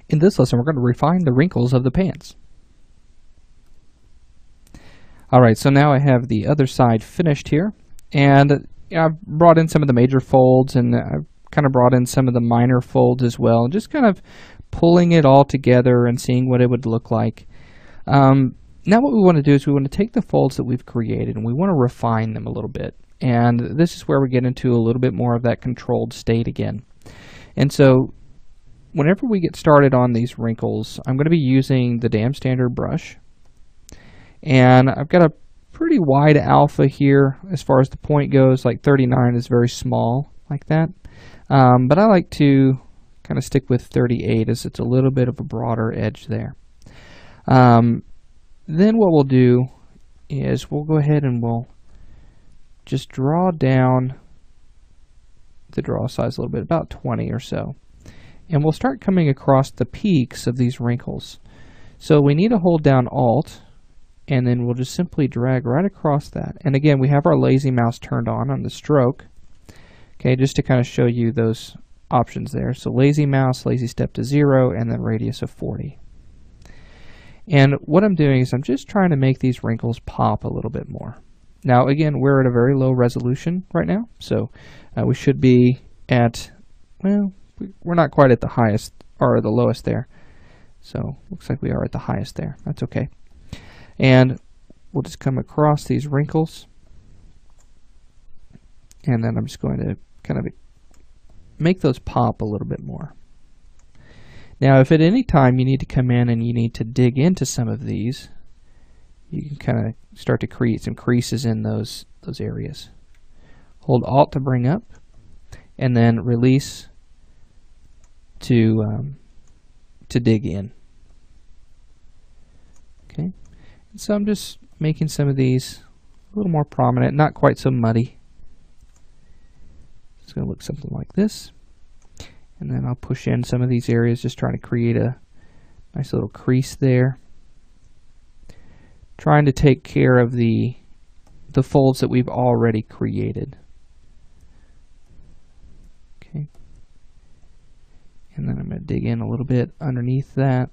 In this lesson, we're going to refine the wrinkles of the pants. Alright, so now I have the other side finished here, and I've brought in some of the major folds, and I've kind of brought in some of the minor folds as well, just kind of pulling it all together and seeing what it would look like. Now what we want to do is we want to take the folds that we've created and we want to refine them a little bit, and this is where we get into a little bit more of that controlled state again. And so whenever we get started on these wrinkles, I'm going to be using the Dam Standard brush, and I've got a pretty wide alpha here as far as the point goes. Like 39 is very small like that, but I like to kind of stick with 38 as it's a little bit of a broader edge there. Then what we'll do is we'll go ahead and we'll just draw down the draw size a little bit, about 20 or so. And we'll start coming across the peaks of these wrinkles. So we need to hold down Alt, and then we'll just simply drag right across that. And again, we have our lazy mouse turned on the stroke. Okay, just to kind of show you those options there. So lazy mouse, lazy step to 0, and then radius of 40. And what I'm doing is I'm just trying to make these wrinkles pop a little bit more. Now again, we're at a very low resolution right now, so we should be at, well, we're not quite at the highest or the lowest there. So looks like we are at the highest there. That's okay. And we'll just come across these wrinkles, and then I'm just going to kind of make those pop a little bit more. Now if at any time you need to come in and you need to dig into some of these, you can kind of start to create some creases in those areas. Hold Alt to bring up, and then release to dig in. Okay, and so I'm just making some of these a little more prominent, not quite so muddy. It's going to look something like this. And then I'll push in some of these areas, just trying to create a nice little crease there. Trying to take care of the folds that we've already created. Okay. And then I'm going to dig in a little bit underneath that.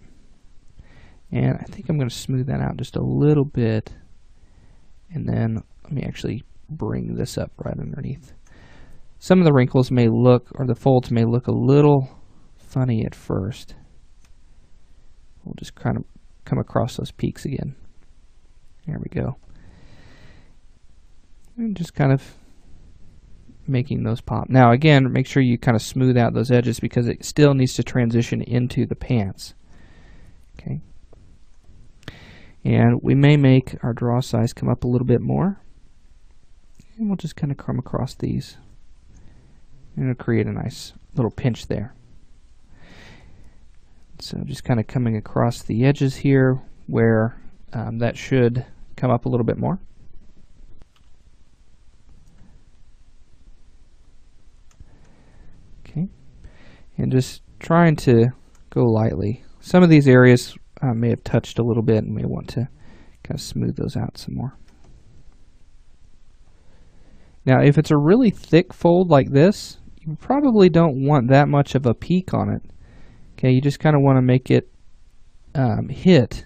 And I think I'm going to smooth that out just a little bit. And then let me actually bring this up right underneath. Some of the wrinkles may look, or the folds may look a little funny at first. We'll just kind of come across those peaks again. There we go. And just kind of making those pop. Now again, make sure you kind of smooth out those edges because it still needs to transition into the pants. Okay. And we may make our draw size come up a little bit more. And we'll just kind of come across these. And it'll create a nice little pinch there. So just kind of coming across the edges here where that should come up a little bit more. Okay, and just trying to go lightly. Some of these areas may have touched a little bit and we want to kind of smooth those out some more. Now if it's a really thick fold like this, you probably don't want that much of a peak on it. Okay, you just kind of want to make it hit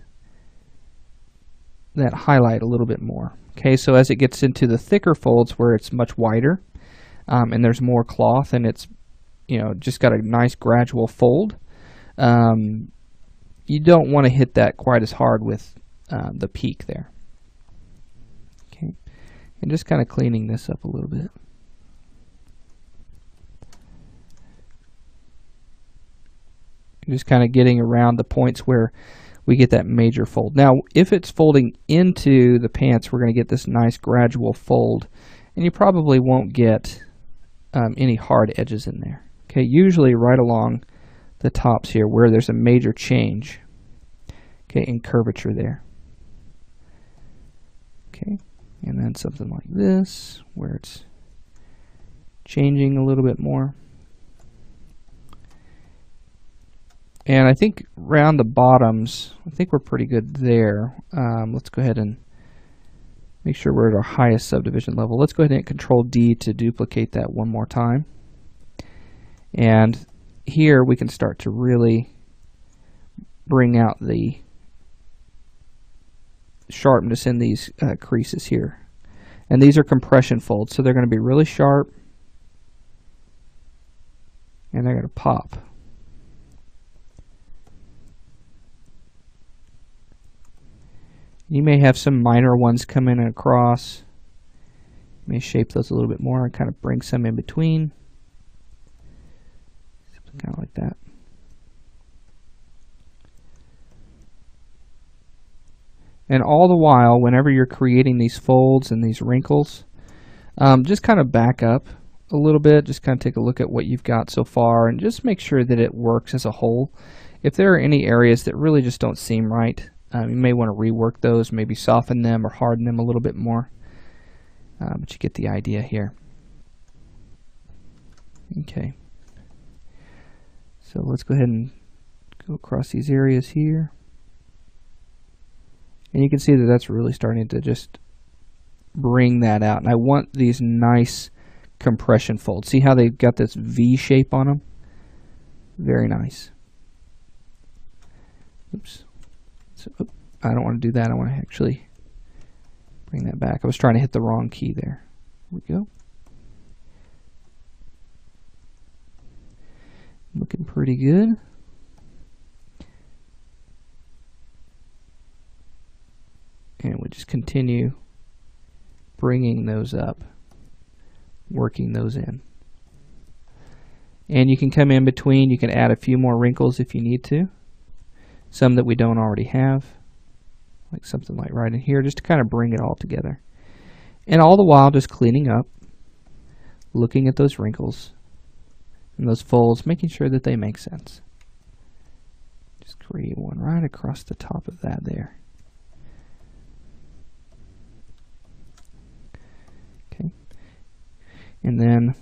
that highlight a little bit more. Okay, so as it gets into the thicker folds where it's much wider and there's more cloth and it's, you know, just got a nice gradual fold, you don't want to hit that quite as hard with the peak there. Okay, and just kind of cleaning this up a little bit. Just kind of getting around the points where we get that major fold. Now, if it's folding into the pants, we're going to get this nice gradual fold, and you probably won't get any hard edges in there. Okay, usually right along the tops here where there's a major change, okay, in curvature there. Okay, and then something like this where it's changing a little bit more. And I think around the bottoms, I think we're pretty good there. Let's go ahead and make sure we're at our highest subdivision level. Let's go ahead and hit Control D to duplicate that one more time. And here we can start to really bring out the sharpness in these creases here. And these are compression folds, so they're going to be really sharp and they're going to pop. You may have some minor ones come in and across. You may shape those a little bit more and kind of bring some in between. Kind of like that. And all the while, whenever you're creating these folds and these wrinkles, just kind of back up a little bit, just kind of take a look at what you've got so far and just make sure that it works as a whole. If there are any areas that really just don't seem right, you may want to rework those, maybe soften them or harden them a little bit more. But you get the idea here. Okay. So let's go ahead and go across these areas here. And you can see that that's really starting to just bring that out. And I want these nice compression folds. See how they've got this V shape on them? Very nice. Oops. So, I don't want to do that. I want to actually bring that back. I was trying to hit the wrong key there. Here we go. Looking pretty good. And we just continue bringing those up, working those in. And you can come in between. You can add a few more wrinkles if you need to. Some that we don't already have, like something like right in here, just to kind of bring it all together. And all the while just cleaning up, looking at those wrinkles and those folds, making sure that they make sense. Just create one right across the top of that there. Okay. And then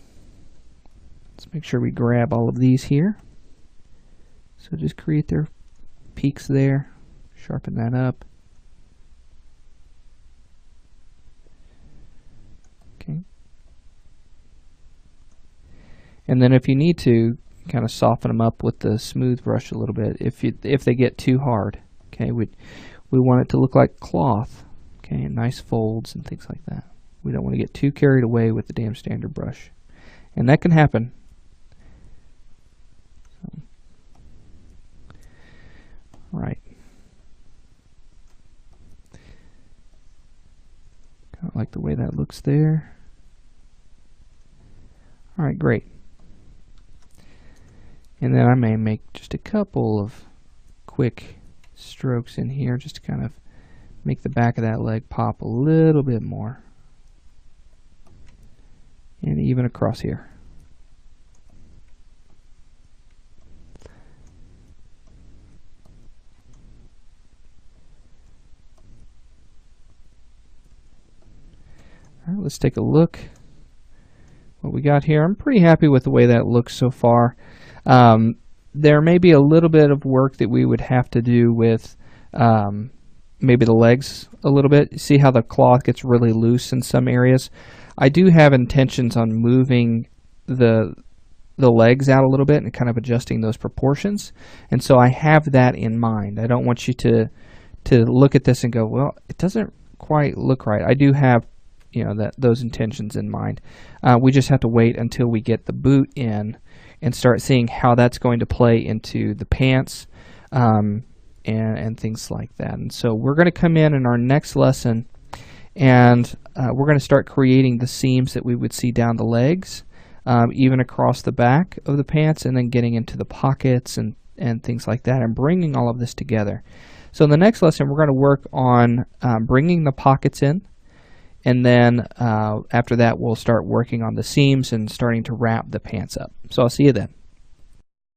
let's make sure we grab all of these here. So just create their peaks there, sharpen that up. Okay. And then if you need to, kind of soften them up with the smooth brush a little bit if they get too hard. Okay, we want it to look like cloth. Okay, and nice folds and things like that. We don't want to get too carried away with the damn standard brush. And that can happen. So. Right. Kind of like the way that looks there. All right, great. And then I may make just a couple of quick strokes in here just to kind of make the back of that leg pop a little bit more. And even across here. All right, let's take a look what we got here. I'm pretty happy with the way that looks so far. There may be a little bit of work that we would have to do with maybe the legs a little bit. See how the cloth gets really loose in some areas? I do have intentions on moving the legs out a little bit and kind of adjusting those proportions. And so I have that in mind. I don't want you to look at this and go, well, it doesn't quite look right. I do have those intentions in mind. We just have to wait until we get the boot in and start seeing how that's going to play into the pants and things like that. And so we're going to come in our next lesson and we're going to start creating the seams that we would see down the legs, even across the back of the pants, and then getting into the pockets and things like that, and bringing all of this together. So in the next lesson, we're going to work on bringing the pockets in. And then after that, we'll start working on the seams and starting to wrap the pants up. So I'll see you then.